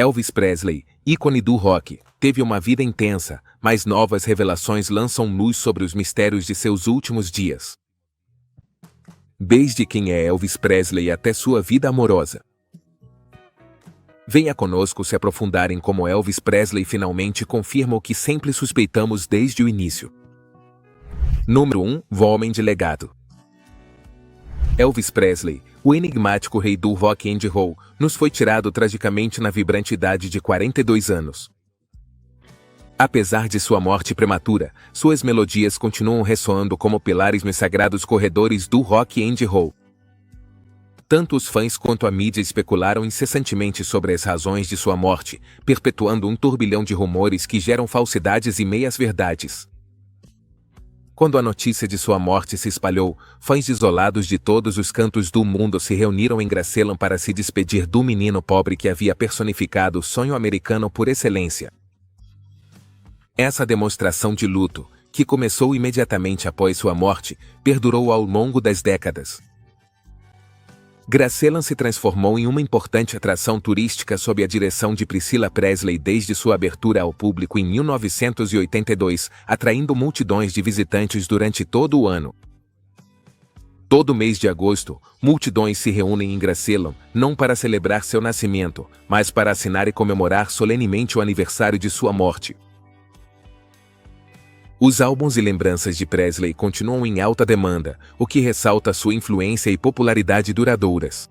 Elvis Presley, ícone do rock, teve uma vida intensa, mas novas revelações lançam luz sobre os mistérios de seus últimos dias. Desde quem é Elvis Presley até sua vida amorosa. Venha conosco se aprofundar em como Elvis Presley finalmente confirma o que sempre suspeitamos desde o início. Número 1. O Homem de Legado. Elvis Presley, o enigmático rei do rock and roll, nos foi tirado tragicamente na vibrante idade de 42 anos. Apesar de sua morte prematura, suas melodias continuam ressoando como pilares nos sagrados corredores do rock and roll. Tanto os fãs quanto a mídia especularam incessantemente sobre as razões de sua morte, perpetuando um turbilhão de rumores que geram falsidades e meias-verdades. Quando a notícia de sua morte se espalhou, fãs desolados de todos os cantos do mundo se reuniram em Graceland para se despedir do menino pobre que havia personificado o sonho americano por excelência. Essa demonstração de luto, que começou imediatamente após sua morte, perdurou ao longo das décadas. Graceland se transformou em uma importante atração turística sob a direção de Priscilla Presley desde sua abertura ao público em 1982, atraindo multidões de visitantes durante todo o ano. Todo mês de agosto, multidões se reúnem em Graceland, não para celebrar seu nascimento, mas para assinar e comemorar solenemente o aniversário de sua morte. Os álbuns e lembranças de Presley continuam em alta demanda, o que ressalta sua influência e popularidade duradouras.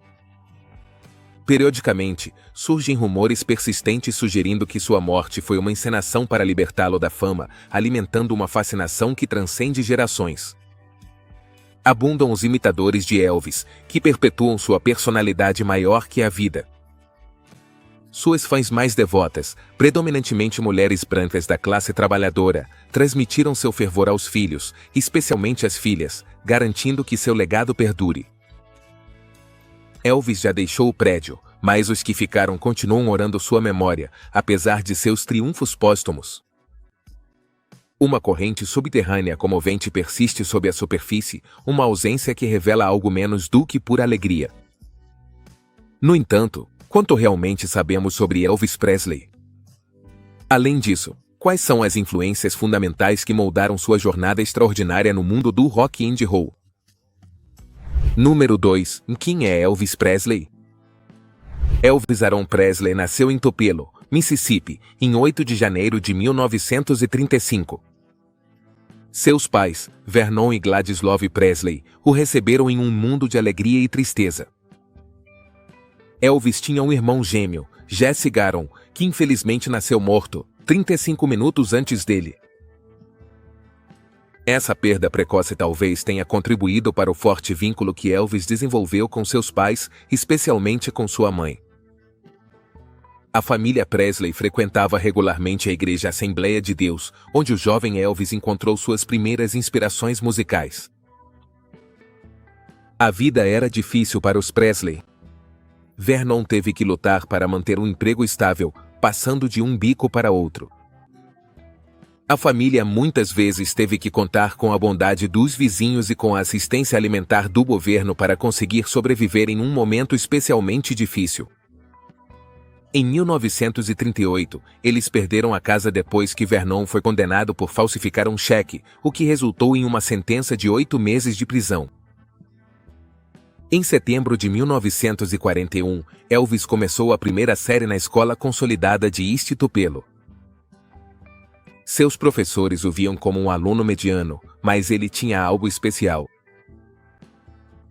Periodicamente, surgem rumores persistentes sugerindo que sua morte foi uma encenação para libertá-lo da fama, alimentando uma fascinação que transcende gerações. Abundam os imitadores de Elvis, que perpetuam sua personalidade maior que a vida. Suas fãs mais devotas, predominantemente mulheres brancas da classe trabalhadora, transmitiram seu fervor aos filhos, especialmente às filhas, garantindo que seu legado perdure. Elvis já deixou o prédio, mas os que ficaram continuam orando sua memória, apesar de seus triunfos póstumos. Uma corrente subterrânea comovente persiste sob a superfície, uma ausência que revela algo menos do que pura alegria. No entanto, quanto realmente sabemos sobre Elvis Presley? Além disso, quais são as influências fundamentais que moldaram sua jornada extraordinária no mundo do rock and roll? Número 2. Quem é Elvis Presley? Elvis Aaron Presley nasceu em Tupelo, Mississippi, em 8 de janeiro de 1935. Seus pais, Vernon e Gladys Love Presley, o receberam em um mundo de alegria e tristeza. Elvis tinha um irmão gêmeo, Jesse Garon, que infelizmente nasceu morto, 35 minutos antes dele. Essa perda precoce talvez tenha contribuído para o forte vínculo que Elvis desenvolveu com seus pais, especialmente com sua mãe. A família Presley frequentava regularmente a Igreja Assembleia de Deus, onde o jovem Elvis encontrou suas primeiras inspirações musicais. A vida era difícil para os Presley. Vernon teve que lutar para manter um emprego estável, passando de um bico para outro. A família muitas vezes teve que contar com a bondade dos vizinhos e com a assistência alimentar do governo para conseguir sobreviver em um momento especialmente difícil. Em 1938, eles perderam a casa depois que Vernon foi condenado por falsificar um cheque, o que resultou em uma sentença de 8 meses de prisão. Em setembro de 1941, Elvis começou a primeira série na escola consolidada de East Tupelo. Seus professores o viam como um aluno mediano, mas ele tinha algo especial.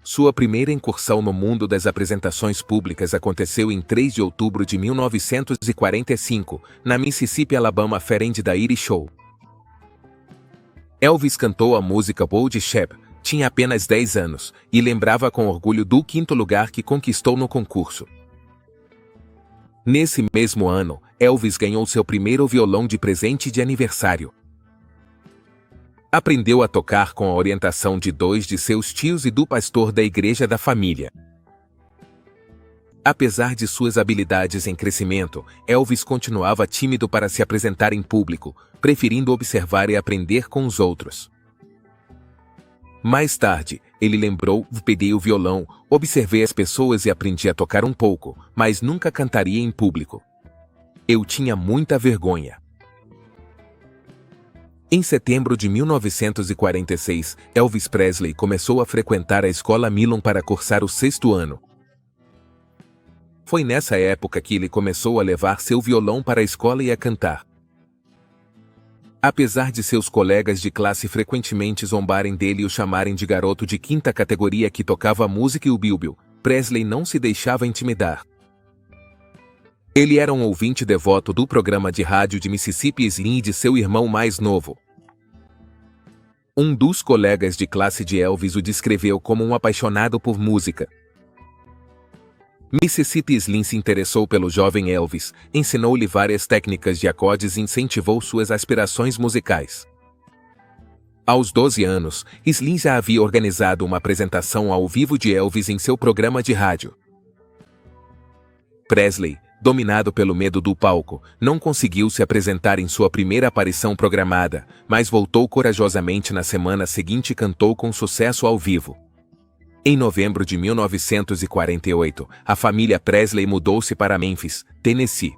Sua primeira incursão no mundo das apresentações públicas aconteceu em 3 de outubro de 1945, na Mississippi Alabama Fair and Dairy Show. Elvis cantou a música Bold Shep, tinha apenas 10 anos, e lembrava com orgulho do 5º lugar que conquistou no concurso. Nesse mesmo ano, Elvis ganhou seu primeiro violão de presente de aniversário. Aprendeu a tocar com a orientação de 2 de seus tios e do pastor da igreja da família. Apesar de suas habilidades em crescimento, Elvis continuava tímido para se apresentar em público, preferindo observar e aprender com os outros. Mais tarde, ele lembrou: peguei o violão, observei as pessoas e aprendi a tocar um pouco, mas nunca cantaria em público. Eu tinha muita vergonha. Em setembro de 1946, Elvis Presley começou a frequentar a escola Milon para cursar o 6º ano. Foi nessa época que ele começou a levar seu violão para a escola e a cantar. Apesar de seus colegas de classe frequentemente zombarem dele e o chamarem de garoto de 5ª categoria que tocava música e o bilbil, Presley não se deixava intimidar. Ele era um ouvinte devoto do programa de rádio de Mississippi Slim e de seu irmão mais novo. Um dos colegas de classe de Elvis o descreveu como um apaixonado por música. Mississippi Slim se interessou pelo jovem Elvis, ensinou-lhe várias técnicas de acordes e incentivou suas aspirações musicais. Aos 12 anos, Slim já havia organizado uma apresentação ao vivo de Elvis em seu programa de rádio. Presley, dominado pelo medo do palco, não conseguiu se apresentar em sua primeira aparição programada, mas voltou corajosamente na semana seguinte e cantou com sucesso ao vivo. Em novembro de 1948, a família Presley mudou-se para Memphis, Tennessee.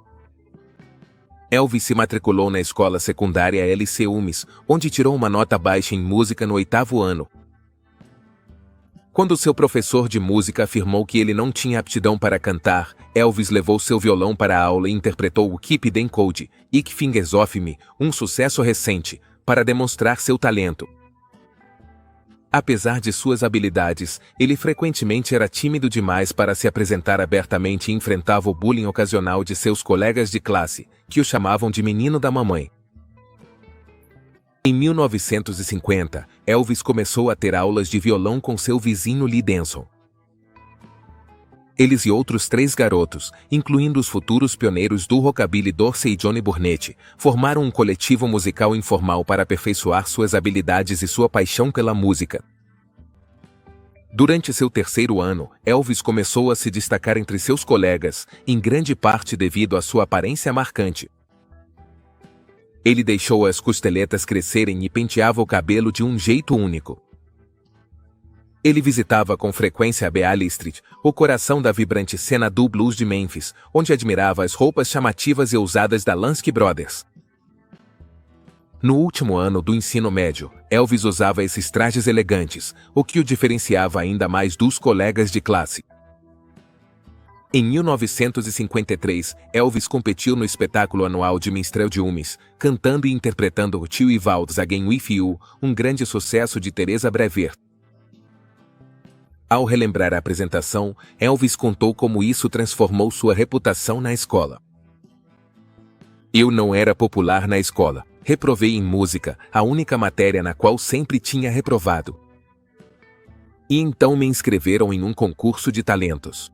Elvis se matriculou na escola secundária LC Umis, onde tirou uma nota baixa em música no 8º ano. Quando seu professor de música afirmou que ele não tinha aptidão para cantar, Elvis levou seu violão para a aula e interpretou o Keep Them Cold, Ick Fingers Off Me, um sucesso recente, para demonstrar seu talento. Apesar de suas habilidades, ele frequentemente era tímido demais para se apresentar abertamente e enfrentava o bullying ocasional de seus colegas de classe, que o chamavam de menino da mamãe. Em 1950, Elvis começou a ter aulas de violão com seu vizinho Lee Denson. Eles e outros 3 garotos, incluindo os futuros pioneiros do rockabilly Dorsey e Johnny Burnett, formaram um coletivo musical informal para aperfeiçoar suas habilidades e sua paixão pela música. Durante seu 3º ano, Elvis começou a se destacar entre seus colegas, em grande parte devido à sua aparência marcante. Ele deixou as costeletas crescerem e penteava o cabelo de um jeito único. Ele visitava com frequência a Beale Street, o coração da vibrante cena do blues de Memphis, onde admirava as roupas chamativas e ousadas da Lansky Brothers. No último ano do ensino médio, Elvis usava esses trajes elegantes, o que o diferenciava ainda mais dos colegas de classe. Em 1953, Elvis competiu no espetáculo anual de minstrel de Umis, cantando e interpretando o Till Evalds Again With You, um grande sucesso de Teresa Brever. Ao relembrar a apresentação, Elvis contou como isso transformou sua reputação na escola. Eu não era popular na escola, reprovei em música, a única matéria na qual sempre tinha reprovado. E então me inscreveram em um concurso de talentos.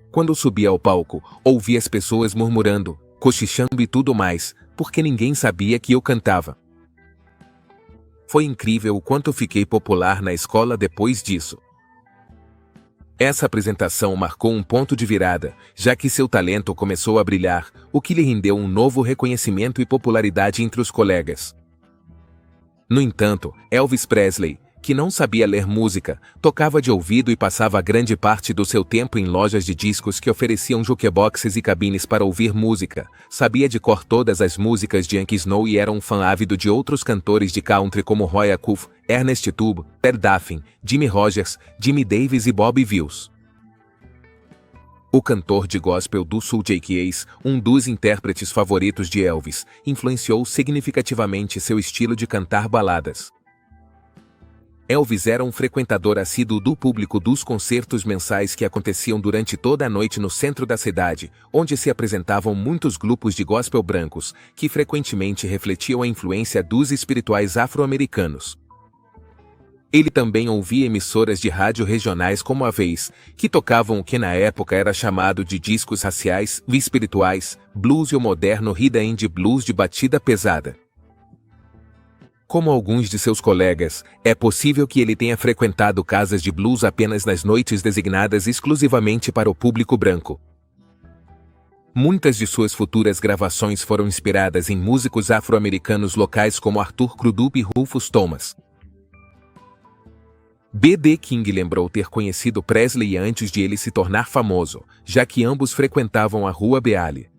Quando subi ao palco, ouvi as pessoas murmurando, cochichando e tudo mais, porque ninguém sabia que eu cantava. Foi incrível o quanto fiquei popular na escola depois disso. Essa apresentação marcou um ponto de virada, já que seu talento começou a brilhar, o que lhe rendeu um novo reconhecimento e popularidade entre os colegas. No entanto, Elvis Presley, que não sabia ler música, tocava de ouvido e passava grande parte do seu tempo em lojas de discos que ofereciam jukeboxes e cabines para ouvir música, sabia de cor todas as músicas de Yankee Snow e era um fã ávido de outros cantores de country como Roy Acuff, Ernest Tubb, Ted Daffin, Jimmy Rogers, Jimmy Davis e Bobby Wills. O cantor de gospel do sul Jake Ace, um dos intérpretes favoritos de Elvis, influenciou significativamente seu estilo de cantar baladas. Elvis era um frequentador assíduo do público dos concertos mensais que aconteciam durante toda a noite no centro da cidade, onde se apresentavam muitos grupos de gospel brancos, que frequentemente refletiam a influência dos espirituais afro-americanos. Ele também ouvia emissoras de rádio regionais como a Vez, que tocavam o que na época era chamado de discos raciais, espirituais, blues e o moderno rhythm and blues de batida pesada. Como alguns de seus colegas, é possível que ele tenha frequentado casas de blues apenas nas noites designadas exclusivamente para o público branco. Muitas de suas futuras gravações foram inspiradas em músicos afro-americanos locais como Arthur Crudup e Rufus Thomas. B.B. King lembrou ter conhecido Presley antes de ele se tornar famoso, já que ambos frequentavam a Rua Beale.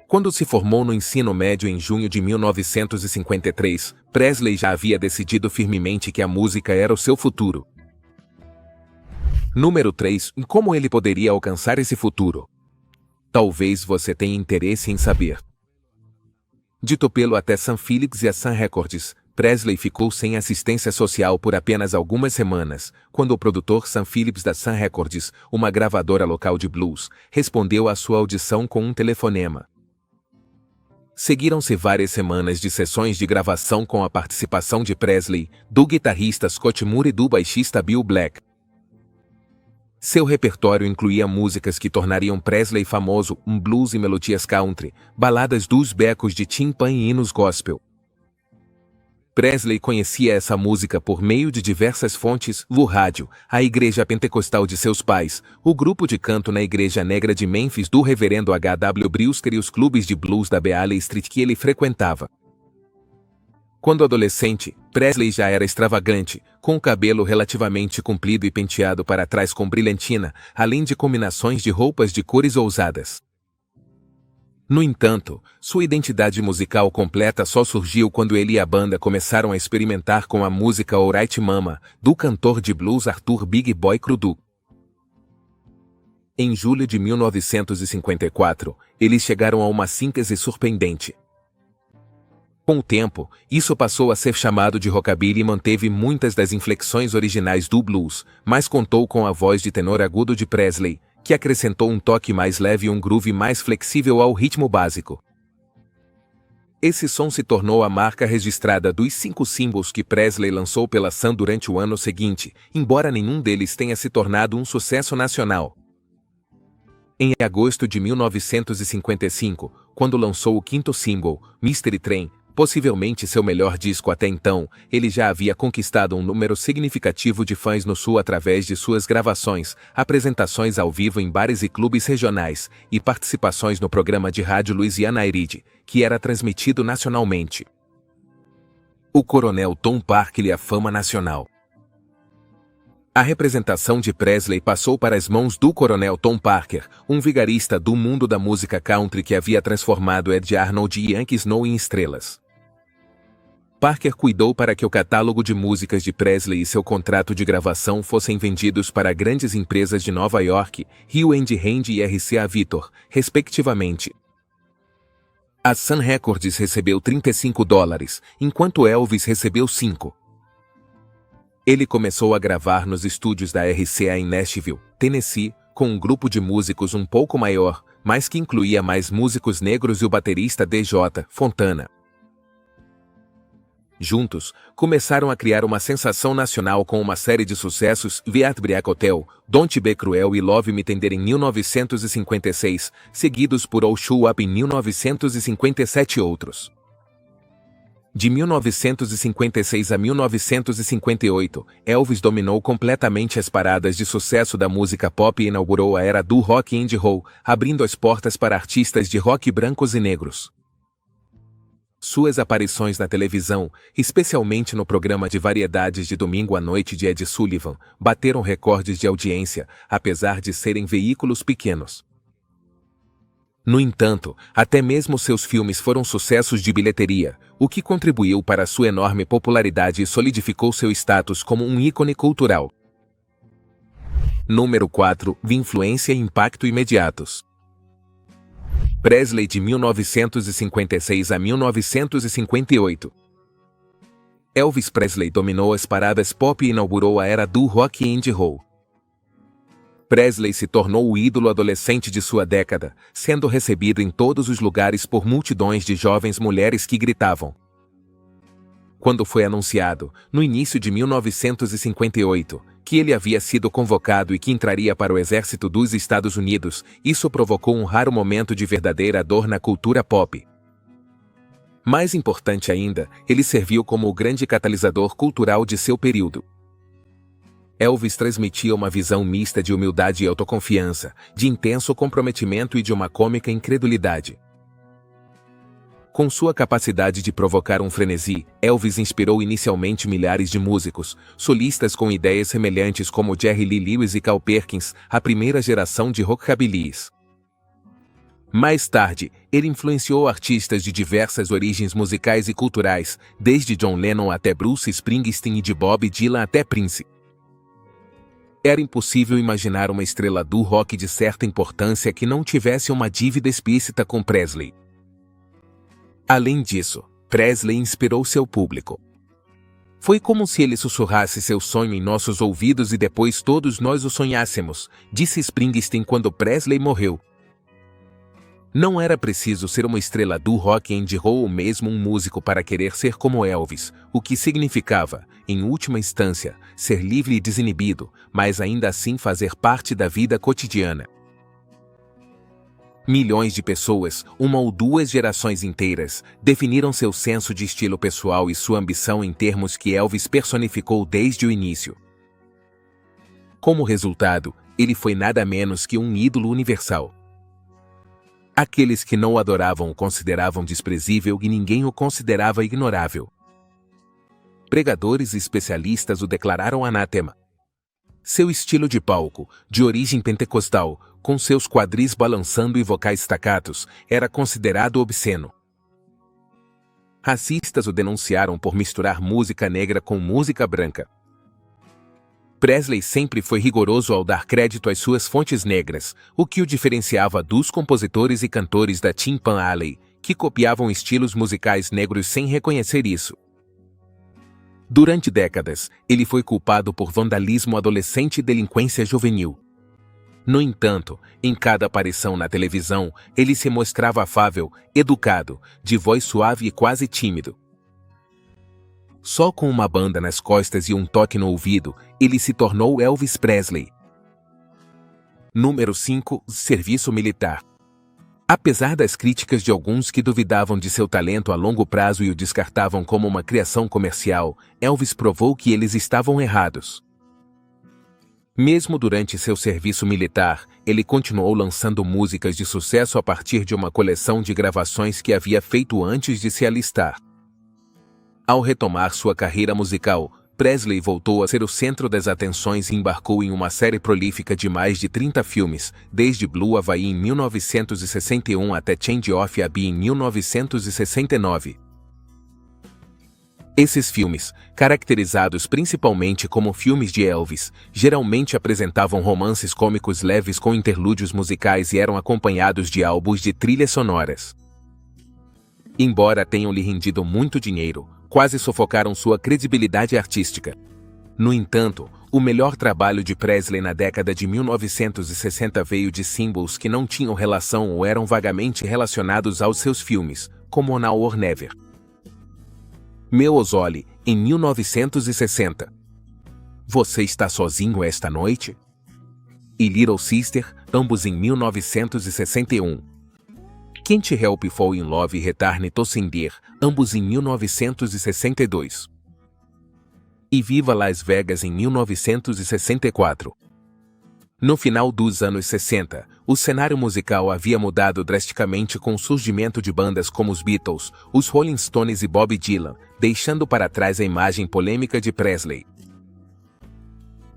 Quando se formou no ensino médio em junho de 1953, Presley já havia decidido firmemente que a música era o seu futuro. Número 3. Como ele poderia alcançar esse futuro? Talvez você tenha interesse em saber. De Tupelo até Sun Phillips e a Sun Records, Presley ficou sem assistência social por apenas algumas semanas, quando o produtor Sun Phillips da Sun Records, uma gravadora local de blues, respondeu à sua audição com um telefonema. Seguiram-se várias semanas de sessões de gravação com a participação de Presley, do guitarrista Scott Moore e do baixista Bill Black. Seu repertório incluía músicas que tornariam Presley famoso, blues e melodias country, baladas dos becos de timpan e hinos gospel. Presley conhecia essa música por meio de diversas fontes: o rádio, a igreja pentecostal de seus pais, o grupo de canto na igreja negra de Memphis do reverendo H.W. Brewster e os clubes de blues da Beale Street que ele frequentava. Quando adolescente, Presley já era extravagante, com o cabelo relativamente comprido e penteado para trás com brilhantina, além de combinações de roupas de cores ousadas. No entanto, sua identidade musical completa só surgiu quando ele e a banda começaram a experimentar com a música Alright Mama, do cantor de blues Arthur Big Boy Crudup. Em julho de 1954, eles chegaram a uma síntese surpreendente. Com o tempo, isso passou a ser chamado de rockabilly e manteve muitas das inflexões originais do blues, mas contou com a voz de tenor agudo de Presley, que acrescentou um toque mais leve e um groove mais flexível ao ritmo básico. Esse som se tornou a marca registrada dos 5 singles que Presley lançou pela Sun durante o ano seguinte, embora nenhum deles tenha se tornado um sucesso nacional. Em agosto de 1955, quando lançou o 5º single, Mystery Train, possivelmente seu melhor disco até então, ele já havia conquistado um número significativo de fãs no Sul através de suas gravações, apresentações ao vivo em bares e clubes regionais, e participações no programa de rádio Louisiana Iride, que era transmitido nacionalmente. O Coronel Tom Parker e a fama nacional. A representação de Presley passou para as mãos do Coronel Tom Parker, um vigarista do mundo da música country que havia transformado Ed Arnold e Yankee Snow em estrelas. Parker cuidou para que o catálogo de músicas de Presley e seu contrato de gravação fossem vendidos para grandes empresas de Nova York, Rio and Hand e RCA Victor, respectivamente. A Sun Records recebeu $35, enquanto Elvis recebeu 5. Ele começou a gravar nos estúdios da RCA em Nashville, Tennessee, com um grupo de músicos um pouco maior, mas que incluía mais músicos negros e o baterista DJ Fontana. Juntos, começaram a criar uma sensação nacional com uma série de sucessos: The Heartbreak Hotel, Don't Be Cruel e Love Me Tender em 1956, seguidos por All Show Up em 1957 e outros. De 1956 a 1958, Elvis dominou completamente as paradas de sucesso da música pop e inaugurou a era do rock and roll, abrindo as portas para artistas de rock brancos e negros. Suas aparições na televisão, especialmente no programa de variedades de domingo à noite de Ed Sullivan, bateram recordes de audiência, apesar de serem veículos pequenos. No entanto, até mesmo seus filmes foram sucessos de bilheteria, o que contribuiu para sua enorme popularidade e solidificou seu status como um ícone cultural. Número 4. Influência e impacto imediatos. Presley de 1956 a 1958. Elvis Presley dominou as paradas pop e inaugurou a era do rock and roll. Presley se tornou o ídolo adolescente de sua década, sendo recebido em todos os lugares por multidões de jovens mulheres que gritavam. Quando foi anunciado, no início de 1958, que ele havia sido convocado e que entraria para o exército dos Estados Unidos, isso provocou um raro momento de verdadeira dor na cultura pop. Mais importante ainda, ele serviu como o grande catalisador cultural de seu período. Elvis transmitia uma visão mista de humildade e autoconfiança, de intenso comprometimento e de uma cômica incredulidade. Com sua capacidade de provocar um frenesi, Elvis inspirou inicialmente milhares de músicos, solistas com ideias semelhantes como Jerry Lee Lewis e Carl Perkins, a primeira geração de rockabillys. Mais tarde, ele influenciou artistas de diversas origens musicais e culturais, desde John Lennon até Bruce Springsteen e de Bob Dylan até Prince. Era impossível imaginar uma estrela do rock de certa importância que não tivesse uma dívida explícita com Presley. Além disso, Presley inspirou seu público. Foi como se ele sussurrasse seu sonho em nossos ouvidos e depois todos nós o sonhássemos, disse Springsteen quando Presley morreu. Não era preciso ser uma estrela do rock and roll ou mesmo um músico para querer ser como Elvis, o que significava, em última instância, ser livre e desinibido, mas ainda assim fazer parte da vida cotidiana. Milhões de pessoas, uma ou duas gerações inteiras, definiram seu senso de estilo pessoal e sua ambição em termos que Elvis personificou desde o início. Como resultado, ele foi nada menos que um ídolo universal. Aqueles que não o adoravam o consideravam desprezível e ninguém o considerava ignorável. Pregadores e especialistas o declararam anátema. Seu estilo de palco, de origem pentecostal, com seus quadris balançando e vocais staccatos, era considerado obsceno. Racistas o denunciaram por misturar música negra com música branca. Presley sempre foi rigoroso ao dar crédito às suas fontes negras, o que o diferenciava dos compositores e cantores da Tin Pan Alley, que copiavam estilos musicais negros sem reconhecer isso. Durante décadas, ele foi culpado por vandalismo adolescente e delinquência juvenil. No entanto, em cada aparição na televisão, ele se mostrava afável, educado, de voz suave e quase tímido. Só com uma banda nas costas e um toque no ouvido, ele se tornou Elvis Presley. Número 5. Serviço militar. Apesar das críticas de alguns que duvidavam de seu talento a longo prazo e o descartavam como uma criação comercial, Elvis provou que eles estavam errados. Mesmo durante seu serviço militar, ele continuou lançando músicas de sucesso a partir de uma coleção de gravações que havia feito antes de se alistar. Ao retomar sua carreira musical, Presley voltou a ser o centro das atenções e embarcou em uma série prolífica de mais de 30 filmes, desde Blue Hawaii em 1961 até Change of a Bee em 1969. Esses filmes, caracterizados principalmente como filmes de Elvis, geralmente apresentavam romances cômicos leves com interlúdios musicais e eram acompanhados de álbuns de trilhas sonoras. Embora tenham lhe rendido muito dinheiro, quase sufocaram sua credibilidade artística. No entanto, o melhor trabalho de Presley na década de 1960 veio de singles que não tinham relação ou eram vagamente relacionados aos seus filmes, como Now or Never. Meu Ozole, em 1960. Você está sozinho esta noite? E Little Sister, ambos em 1961. Can't Help Fall in Love e Return to Sender, ambos em 1962. E Viva Las Vegas em 1964. No final dos anos 60, o cenário musical havia mudado drasticamente com o surgimento de bandas como os Beatles, os Rolling Stones e Bob Dylan, deixando para trás a imagem polêmica de Presley.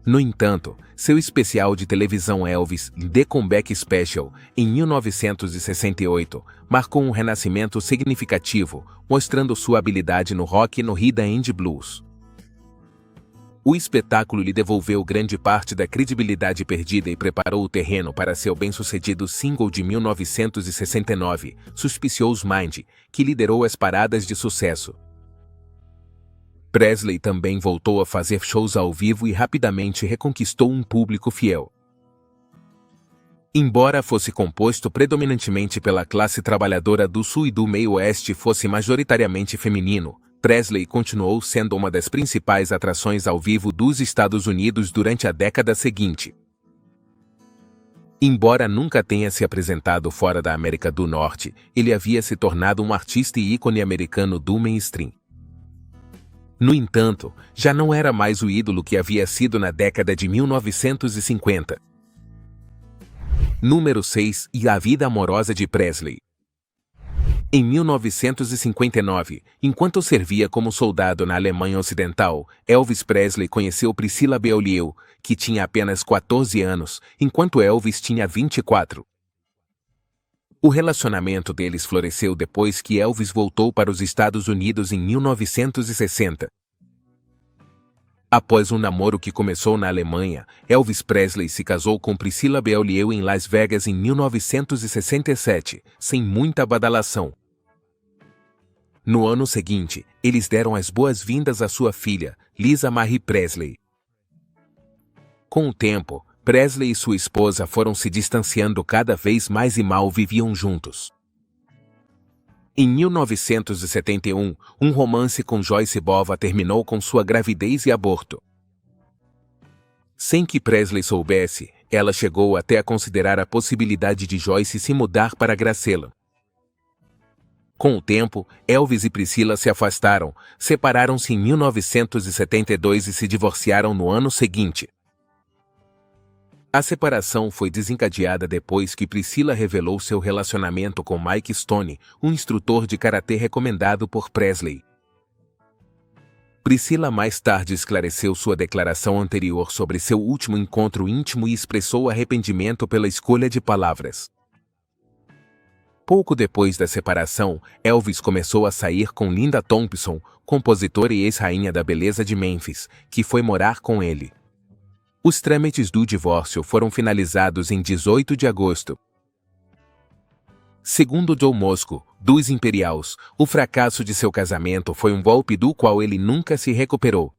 No entanto, seu especial de televisão Elvis, The Comeback Special, em 1968, marcou um renascimento significativo, mostrando sua habilidade no rock e no rhythm and blues. O espetáculo lhe devolveu grande parte da credibilidade perdida e preparou o terreno para seu bem-sucedido single de 1969, Suspicious Mind, que liderou as paradas de sucesso. Presley também voltou a fazer shows ao vivo e rapidamente reconquistou um público fiel. Embora fosse composto predominantemente pela classe trabalhadora do Sul e do Meio-Oeste e fosse majoritariamente feminino, Presley continuou sendo uma das principais atrações ao vivo dos Estados Unidos durante a década seguinte. Embora nunca tenha se apresentado fora da América do Norte, ele havia se tornado um artista e ícone americano do mainstream. No entanto, já não era mais o ídolo que havia sido na década de 1950. Número 6. E a vida amorosa de Presley. Em 1959, enquanto servia como soldado na Alemanha Ocidental, Elvis Presley conheceu Priscilla Beaulieu, que tinha apenas 14 anos, enquanto Elvis tinha 24. O relacionamento deles floresceu depois que Elvis voltou para os Estados Unidos em 1960. Após um namoro que começou na Alemanha, Elvis Presley se casou com Priscilla Beaulieu em Las Vegas em 1967, sem muita badalação. No ano seguinte, eles deram as boas-vindas à sua filha, Lisa Marie Presley. Com o tempo, Presley e sua esposa foram se distanciando cada vez mais e mal viviam juntos. Em 1971, um romance com Joyce Bova terminou com sua gravidez e aborto. Sem que Presley soubesse, ela chegou até a considerar a possibilidade de Joyce se mudar para Gracela. Com o tempo, Elvis e Priscilla se afastaram, separaram-se em 1972 e se divorciaram no ano seguinte. A separação foi desencadeada depois que Priscilla revelou seu relacionamento com Mike Stone, um instrutor de karatê recomendado por Presley. Priscilla mais tarde esclareceu sua declaração anterior sobre seu último encontro íntimo e expressou arrependimento pela escolha de palavras. Pouco depois da separação, Elvis começou a sair com Linda Thompson, compositora e ex-rainha da beleza de Memphis, que foi morar com ele. Os trâmites do divórcio foram finalizados em 18 de agosto. Segundo Joe Mosco, dos Imperials, o fracasso de seu casamento foi um golpe do qual ele nunca se recuperou.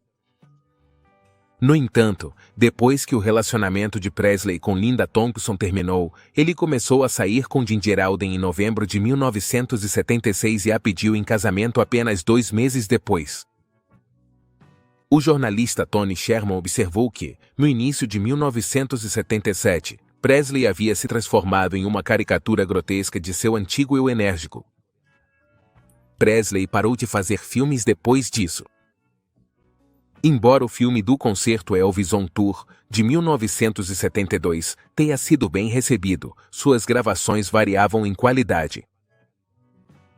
No entanto, depois que o relacionamento de Presley com Linda Thompson terminou, ele começou a sair com Ginger Alden em novembro de 1976 e a pediu em casamento apenas 2 meses depois. O jornalista Tony Sherman observou que, no início de 1977, Presley havia se transformado em uma caricatura grotesca de seu antigo eu enérgico. Presley parou de fazer filmes depois disso. Embora o filme do concerto Elvis on Tour, de 1972, tenha sido bem recebido, suas gravações variavam em qualidade.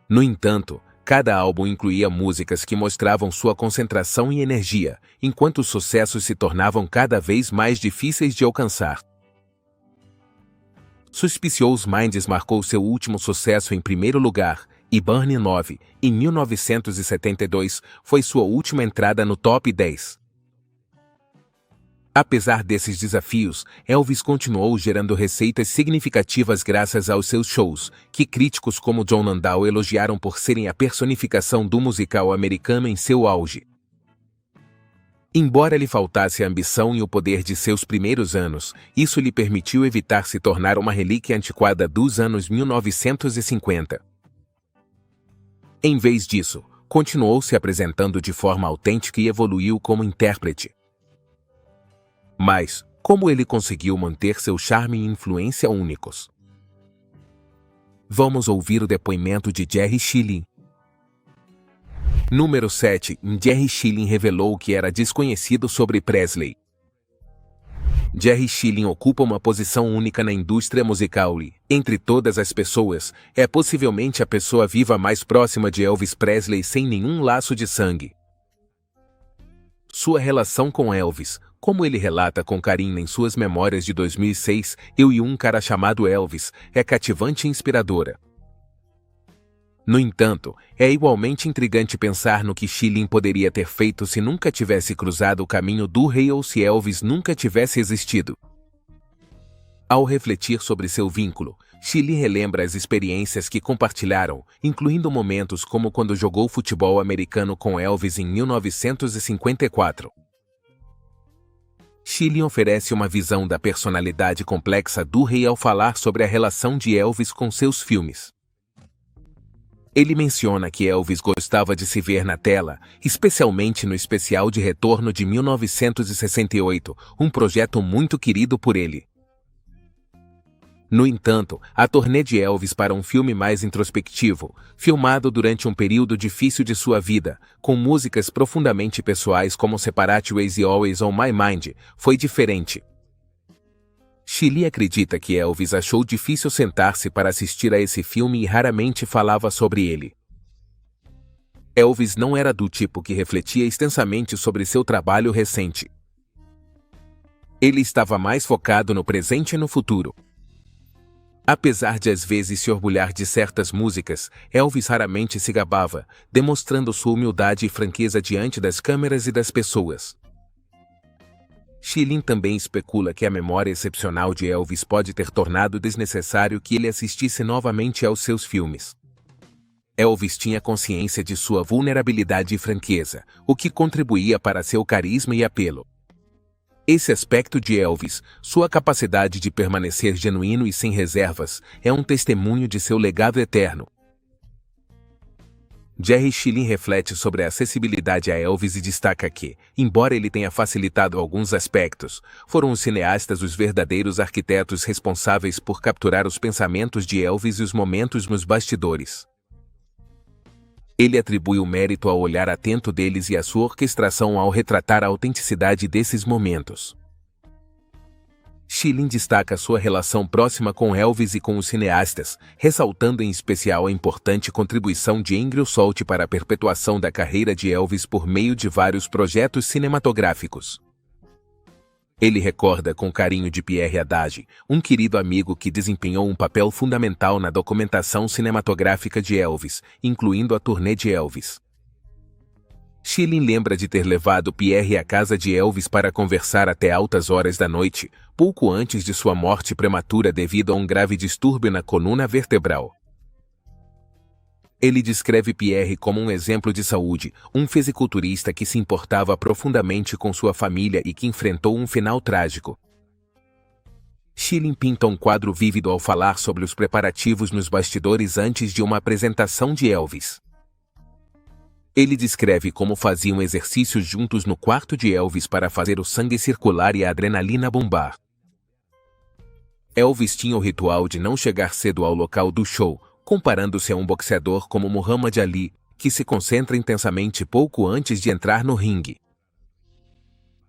No entanto, cada álbum incluía músicas que mostravam sua concentração e energia, enquanto os sucessos se tornavam cada vez mais difíceis de alcançar. Suspicious Minds marcou seu último sucesso em primeiro lugar, e Burn 9, em 1972, foi sua última entrada no top 10. Apesar desses desafios, Elvis continuou gerando receitas significativas graças aos seus shows, que críticos como John Landau elogiaram por serem a personificação do musical americano em seu auge. Embora lhe faltasse a ambição e o poder de seus primeiros anos, isso lhe permitiu evitar se tornar uma relíquia antiquada dos anos 1950. Em vez disso, continuou se apresentando de forma autêntica e evoluiu como intérprete. Mas, como ele conseguiu manter seu charme e influência únicos? Vamos ouvir o depoimento de Jerry Schilling. Número 7. Jerry Schilling revelou que era desconhecido sobre Presley. Jerry Schilling ocupa uma posição única na indústria musical e, entre todas as pessoas, é possivelmente a pessoa viva mais próxima de Elvis Presley sem nenhum laço de sangue. Sua relação com Elvis, como ele relata com carinho em suas memórias de 2006, Eu e um Cara Chamado Elvis, é cativante e inspiradora. No entanto, é igualmente intrigante pensar no que Schilling poderia ter feito se nunca tivesse cruzado o caminho do rei ou se Elvis nunca tivesse existido. Ao refletir sobre seu vínculo, Schilling relembra as experiências que compartilharam, incluindo momentos como quando jogou futebol americano com Elvis em 1954. Schilling oferece uma visão da personalidade complexa do rei ao falar sobre a relação de Elvis com seus filmes. Ele menciona que Elvis gostava de se ver na tela, especialmente no especial de retorno de 1968, um projeto muito querido por ele. No entanto, a turnê de Elvis para um filme mais introspectivo, filmado durante um período difícil de sua vida, com músicas profundamente pessoais como Separate Ways e Always on My Mind, foi diferente. Schilling acredita que Elvis achou difícil sentar-se para assistir a esse filme e raramente falava sobre ele. Elvis não era do tipo que refletia extensamente sobre seu trabalho recente. Ele estava mais focado no presente e no futuro. Apesar de às vezes se orgulhar de certas músicas, Elvis raramente se gabava, demonstrando sua humildade e franqueza diante das câmeras e das pessoas. Chilin também especula que a memória excepcional de Elvis pode ter tornado desnecessário que ele assistisse novamente aos seus filmes. Elvis tinha consciência de sua vulnerabilidade e franqueza, o que contribuía para seu carisma e apelo. Esse aspecto de Elvis, sua capacidade de permanecer genuíno e sem reservas, é um testemunho de seu legado eterno. Jerry Chilin reflete sobre a acessibilidade a Elvis e destaca que, embora ele tenha facilitado alguns aspectos, foram os cineastas os verdadeiros arquitetos responsáveis por capturar os pensamentos de Elvis e os momentos nos bastidores. Ele atribui o mérito ao olhar atento deles e à sua orquestração ao retratar a autenticidade desses momentos. Chilin destaca sua relação próxima com Elvis e com os cineastas, ressaltando em especial a importante contribuição de Andrew Salt para a perpetuação da carreira de Elvis por meio de vários projetos cinematográficos. Ele recorda com carinho de Pierre Haddad, um querido amigo que desempenhou um papel fundamental na documentação cinematográfica de Elvis, incluindo a turnê de Elvis. Chilin lembra de ter levado Pierre à casa de Elvis para conversar até altas horas da noite, pouco antes de sua morte prematura devido a um grave distúrbio na coluna vertebral. Ele descreve Pierre como um exemplo de saúde, um fisiculturista que se importava profundamente com sua família e que enfrentou um final trágico. Chilin pinta um quadro vívido ao falar sobre os preparativos nos bastidores antes de uma apresentação de Elvis. Ele descreve como faziam exercícios juntos no quarto de Elvis para fazer o sangue circular e a adrenalina bombar. Elvis tinha o ritual de não chegar cedo ao local do show, comparando-se a um boxeador como Muhammad Ali, que se concentra intensamente pouco antes de entrar no ringue.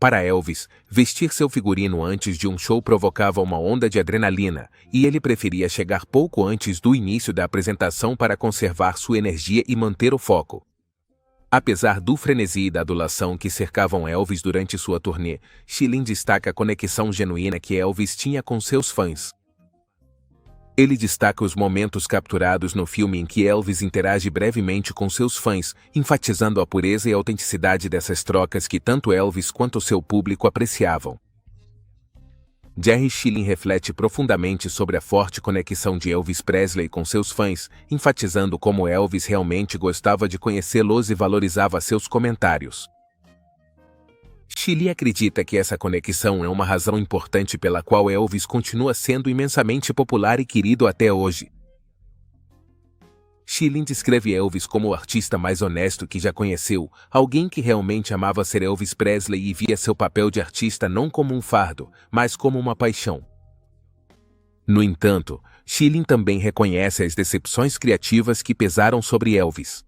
Para Elvis, vestir seu figurino antes de um show provocava uma onda de adrenalina, e ele preferia chegar pouco antes do início da apresentação para conservar sua energia e manter o foco. Apesar do frenesi e da adulação que cercavam Elvis durante sua turnê, Chilin destaca a conexão genuína que Elvis tinha com seus fãs. Ele destaca os momentos capturados no filme em que Elvis interage brevemente com seus fãs, enfatizando a pureza e a autenticidade dessas trocas que tanto Elvis quanto seu público apreciavam. Jerry Chilin reflete profundamente sobre a forte conexão de Elvis Presley com seus fãs, enfatizando como Elvis realmente gostava de conhecê-los e valorizava seus comentários. Chilin acredita que essa conexão é uma razão importante pela qual Elvis continua sendo imensamente popular e querido até hoje. Chilin descreve Elvis como o artista mais honesto que já conheceu, alguém que realmente amava ser Elvis Presley e via seu papel de artista não como um fardo, mas como uma paixão. No entanto, Chilin também reconhece as decepções criativas que pesaram sobre Elvis.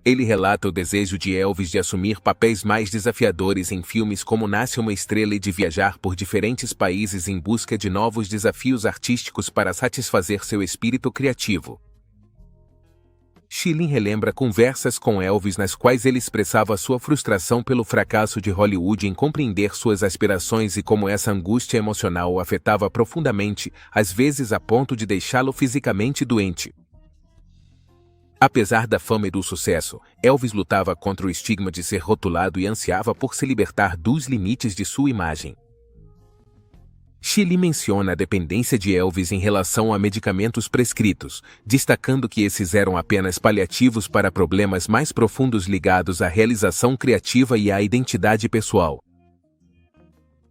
Ele relata o desejo de Elvis de assumir papéis mais desafiadores em filmes como Nasce uma Estrela e de viajar por diferentes países em busca de novos desafios artísticos para satisfazer seu espírito criativo. Chilin relembra conversas com Elvis nas quais ele expressava sua frustração pelo fracasso de Hollywood em compreender suas aspirações e como essa angústia emocional o afetava profundamente, às vezes a ponto de deixá-lo fisicamente doente. Apesar da fama e do sucesso, Elvis lutava contra o estigma de ser rotulado e ansiava por se libertar dos limites de sua imagem. Chilin menciona a dependência de Elvis em relação a medicamentos prescritos, destacando que esses eram apenas paliativos para problemas mais profundos ligados à realização criativa e à identidade pessoal.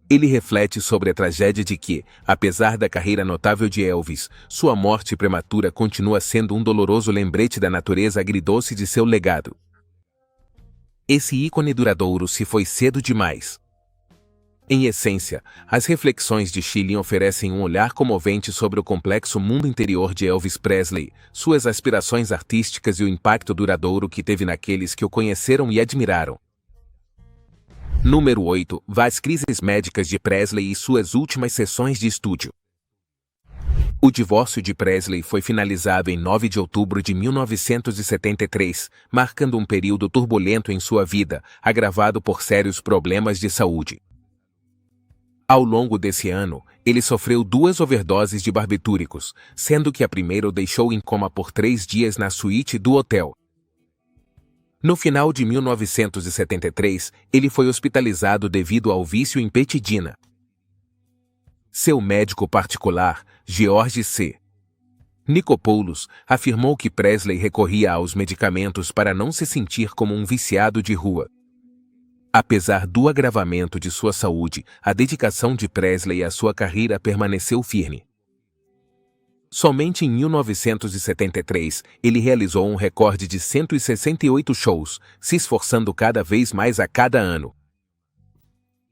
Ele reflete sobre a tragédia de que, apesar da carreira notável de Elvis, sua morte prematura continua sendo um doloroso lembrete da natureza agridoce de seu legado. Esse ícone duradouro se foi cedo demais. Em essência, as reflexões de Chilin oferecem um olhar comovente sobre o complexo mundo interior de Elvis Presley, suas aspirações artísticas e o impacto duradouro que teve naqueles que o conheceram e admiraram. Número 8. As crises médicas de Presley e suas últimas sessões de estúdio. O divórcio de Presley foi finalizado em 9 de outubro de 1973, marcando um período turbulento em sua vida, agravado por sérios problemas de saúde. Ao longo desse ano, ele sofreu 2 overdoses de barbitúricos, sendo que a primeira o deixou em coma por 3 dias na suíte do hotel. No final de 1973, ele foi hospitalizado devido ao vício em petidina. Seu médico particular, George C. Nichopoulos, afirmou que Presley recorria aos medicamentos para não se sentir como um viciado de rua. Apesar do agravamento de sua saúde, a dedicação de Presley à sua carreira permaneceu firme. Somente em 1973, ele realizou um recorde de 168 shows, se esforçando cada vez mais a cada ano.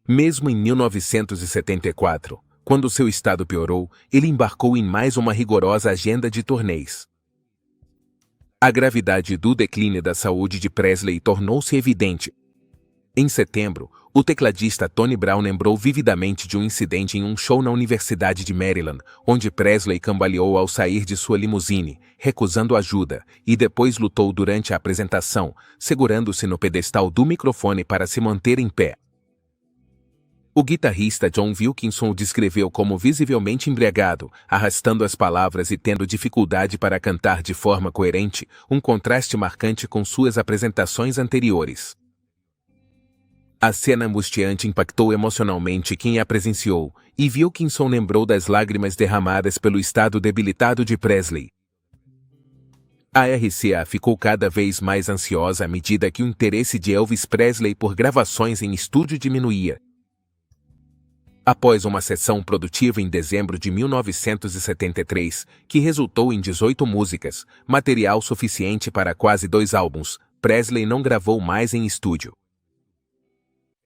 Mesmo em 1974, quando seu estado piorou, ele embarcou em mais uma rigorosa agenda de turnês. A gravidade do declínio da saúde de Presley tornou-se evidente. Em setembro, o tecladista Tony Brown lembrou vividamente de um incidente em um show na Universidade de Maryland, onde Presley cambaleou ao sair de sua limusine, recusando ajuda, e depois lutou durante a apresentação, segurando-se no pedestal do microfone para se manter em pé. O guitarrista John Wilkinson o descreveu como visivelmente embriagado, arrastando as palavras e tendo dificuldade para cantar de forma coerente, um contraste marcante com suas apresentações anteriores. A cena angustiante impactou emocionalmente quem a presenciou, e Wilkinson lembrou das lágrimas derramadas pelo estado debilitado de Presley. A RCA ficou cada vez mais ansiosa à medida que o interesse de Elvis Presley por gravações em estúdio diminuía. Após uma sessão produtiva em dezembro de 1973, que resultou em 18 músicas, material suficiente para quase 2 álbuns, Presley não gravou mais em estúdio.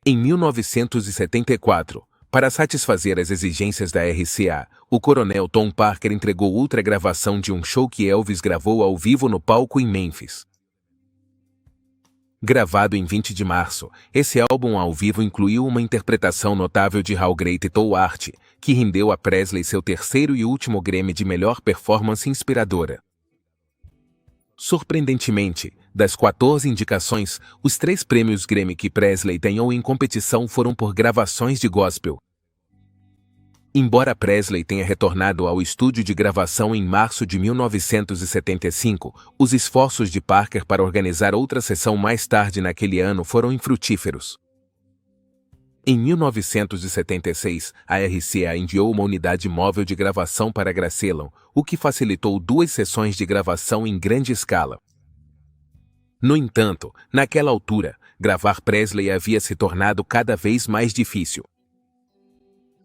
Em 1974, para satisfazer as exigências da RCA, o coronel Tom Parker entregou outra gravação de um show que Elvis gravou ao vivo no palco em Memphis. Gravado em 20 de março, esse álbum ao vivo incluiu uma interpretação notável de How Great Thou Art, que rendeu a Presley seu terceiro e último Grammy de melhor performance inspiradora. Surpreendentemente, das 14 indicações, os 3 prêmios Grammy que Presley ganhou em competição foram por gravações de gospel. Embora Presley tenha retornado ao estúdio de gravação em março de 1975, os esforços de Parker para organizar outra sessão mais tarde naquele ano foram infrutíferos. Em 1976, a RCA enviou uma unidade móvel de gravação para Graceland, o que facilitou 2 sessões de gravação em grande escala. No entanto, naquela altura, gravar Presley havia se tornado cada vez mais difícil.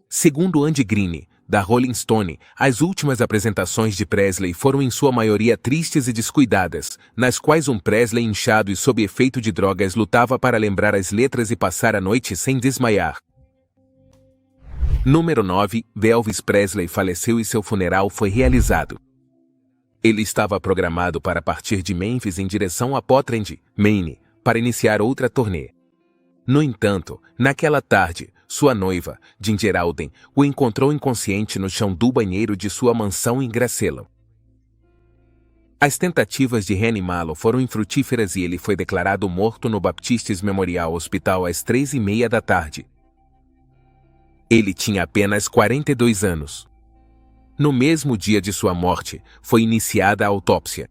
Segundo Andy Green, da Rolling Stone, as últimas apresentações de Presley foram em sua maioria tristes e descuidadas, nas quais um Presley inchado e sob efeito de drogas lutava para lembrar as letras e passar a noite sem desmaiar. Número 9. Elvis Presley faleceu e seu funeral foi realizado. Ele estava programado para partir de Memphis em direção a Portland, Maine, para iniciar outra turnê. No entanto, naquela tarde, sua noiva, Ginger Alden, o encontrou inconsciente no chão do banheiro de sua mansão em Graceland. As tentativas de reanimá-lo foram infrutíferas e ele foi declarado morto no Baptist Memorial Hospital às 3:30 da tarde. Ele tinha apenas 42 anos. No mesmo dia de sua morte, foi iniciada a autópsia.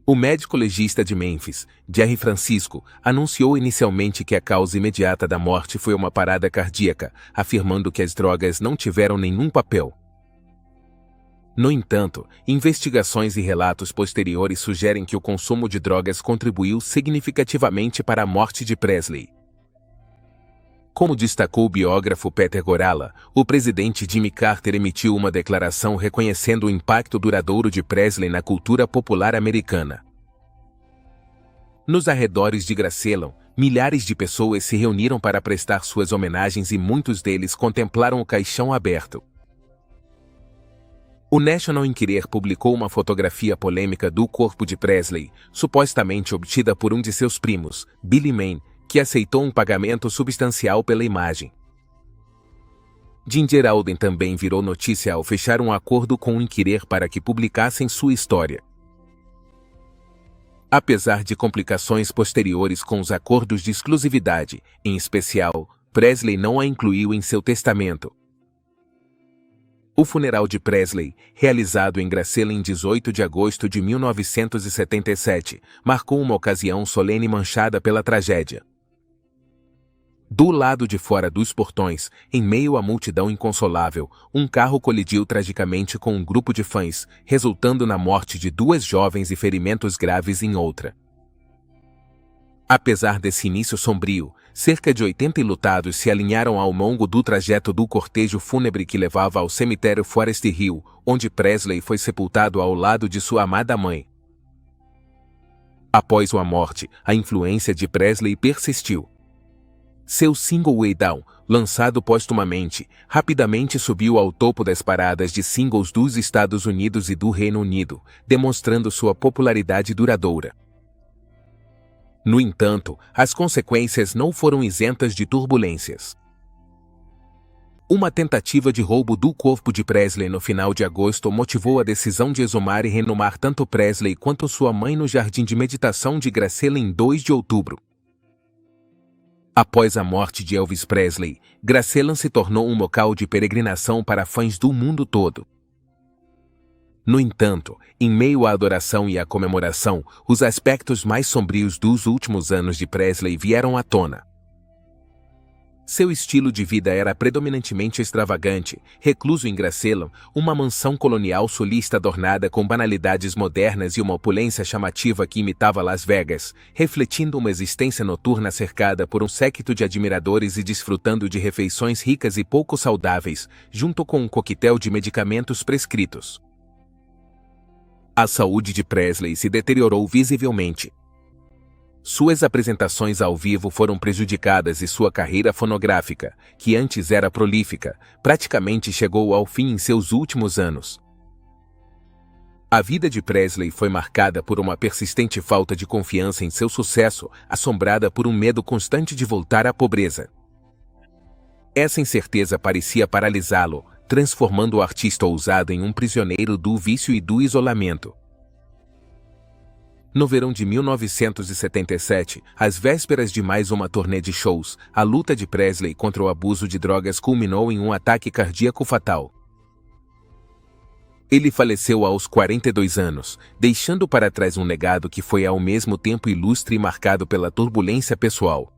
O médico legista de Memphis, Jerry Francisco, anunciou inicialmente que a causa imediata da morte foi uma parada cardíaca, afirmando que as drogas não tiveram nenhum papel. No entanto, investigações e relatos posteriores sugerem que o consumo de drogas contribuiu significativamente para a morte de Presley. Como destacou o biógrafo Peter Gorala, o presidente Jimmy Carter emitiu uma declaração reconhecendo o impacto duradouro de Presley na cultura popular americana. Nos arredores de Graceland, milhares de pessoas se reuniram para prestar suas homenagens e muitos deles contemplaram o caixão aberto. O National Enquirer publicou uma fotografia polêmica do corpo de Presley, supostamente obtida por um de seus primos, Billy Mann, que aceitou um pagamento substancial pela imagem. Ginger Alden também virou notícia ao fechar um acordo com o Enquirer para que publicassem sua história. Apesar de complicações posteriores com os acordos de exclusividade, em especial, Presley não a incluiu em seu testamento. O funeral de Presley, realizado em Graceland em 18 de agosto de 1977, marcou uma ocasião solene manchada pela tragédia. Do lado de fora dos portões, em meio à multidão inconsolável, um carro colidiu tragicamente com um grupo de fãs, resultando na morte de 2 jovens e ferimentos graves em outra. Apesar desse início sombrio, cerca de 80 enlutados se alinharam ao longo do trajeto do cortejo fúnebre que levava ao cemitério Forest Hill, onde Presley foi sepultado ao lado de sua amada mãe. Após sua morte, a influência de Presley persistiu. Seu single Way Down, lançado póstumamente, rapidamente subiu ao topo das paradas de singles dos Estados Unidos e do Reino Unido, demonstrando sua popularidade duradoura. No entanto, as consequências não foram isentas de turbulências. Uma tentativa de roubo do corpo de Presley no final de agosto motivou a decisão de exumar e renumar tanto Presley quanto sua mãe no jardim de meditação de Graceland em 2 de outubro. Após a morte de Elvis Presley, Graceland se tornou um local de peregrinação para fãs do mundo todo. No entanto, em meio à adoração e à comemoração, os aspectos mais sombrios dos últimos anos de Presley vieram à tona. Seu estilo de vida era predominantemente extravagante, recluso em Graceland, uma mansão colonial sulista adornada com banalidades modernas e uma opulência chamativa que imitava Las Vegas, refletindo uma existência noturna cercada por um séquito de admiradores e desfrutando de refeições ricas e pouco saudáveis, junto com um coquetel de medicamentos prescritos. A saúde de Presley se deteriorou visivelmente. Suas apresentações ao vivo foram prejudicadas e sua carreira fonográfica, que antes era prolífica, praticamente chegou ao fim em seus últimos anos. A vida de Presley foi marcada por uma persistente falta de confiança em seu sucesso, assombrada por um medo constante de voltar à pobreza. Essa incerteza parecia paralisá-lo, transformando o artista ousado em um prisioneiro do vício e do isolamento. No verão de 1977, às vésperas de mais uma turnê de shows, a luta de Presley contra o abuso de drogas culminou em um ataque cardíaco fatal. Ele faleceu aos 42 anos, deixando para trás um legado que foi ao mesmo tempo ilustre e marcado pela turbulência pessoal.